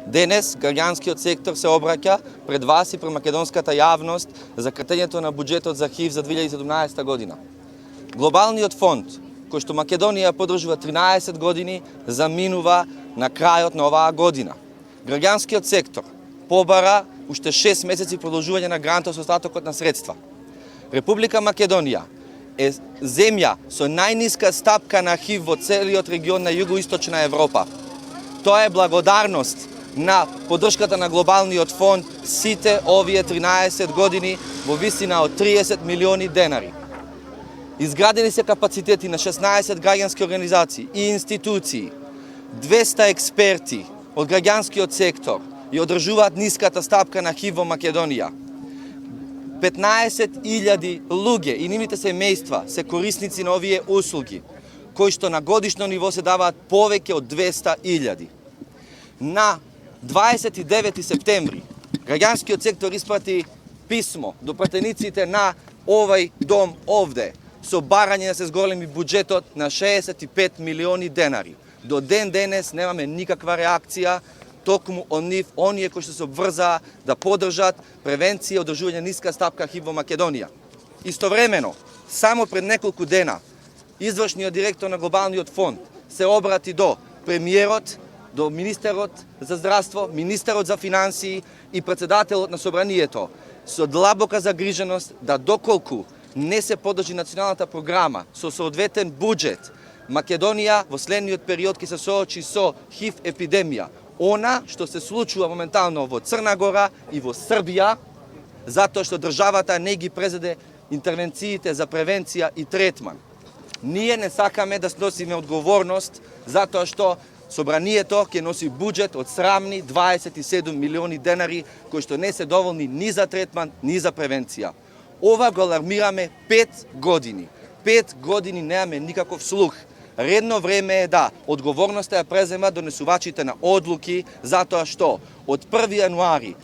Денес граѓанскиот сектор се обраќа пред вас и пред македонската јавност за кратењето на буџетот за ХИВ за 2017 година. Глобалниот фонд, кој што Македонија подржува 13 години, заминува на крајот на оваа година. Граѓанскиот сектор побара уште 6 месеци продолжување на грантот со остатокот на средства. Република Македонија е земја со најниска стапка на ХИВ во целиот регион на југоисточна Европа. Тоа е благодарност на поддршката на глобалниот фонд сите овие 13 години во висина од 30 милиони денари. Изградени се капацитети на 16 граѓански организации и институции, 200 експерти од граѓанскиот сектор и одржуваат ниската стапка на ХИВ во Македонија. 15.000 луѓе и нивните семејства се корисници на овие услуги, кои што на годишно ниво се даваат повеќе од 200.000. На 29 септември граѓанскиот сектор испрати писмо до пратениците на овај дом овде со барање да се зголеми буџетот на 65 милиони денари. До ден денес немаме никаква реакција, токму оние кои што се обврзаа да поддржат превенција и одржување ниска стапка ХИВ во Македонија. Истовремено, само пред неколку дена, извршниот директор на Глобалниот фонд се обрати до премиерот, до министерот за здравство, министерот за финансии и председателот на собранието со длабока загриженост да доколку не се поддржи националната програма со соодветен буџет, Македонија во следниот период ќе се соочи со ХИВ епидемија. Она што се случува моментално во Црна Гора и во Србија, затоа што државата не ги презеде интервенциите за превенција и третман. Ние не сакаме да сносиме одговорност затоа што собранието ќе носи буџет од срамни 27 милиони денари кои што не се доволни ни за третман, ни за превенција. Ова го алармираме 5 години. 5 години немаме никаков слух. Редно време е да одговорноста ја преземат донесувачите на одлуки, затоа што од 1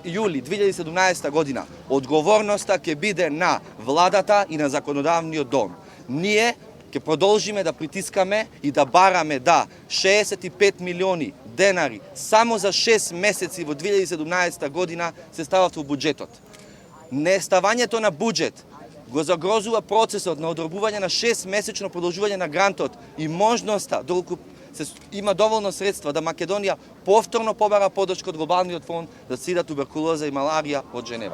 јули 2017 година одговорноста ќе биде на владата и на законодавниот дом. Ние ќе продолжиме да притискаме и да бараме да 65 милиони денари само за 6 месеци во 2017 година се стават во буџетот. Неставањето на буџет го загрозува процесот на одробување на 6-месечно продолжување на грантот и можноста, доколку има доволно средства, да Македонија повторно побара поддршка од Глобалниот фонд за сида, туберкулоза и маларија од Женева.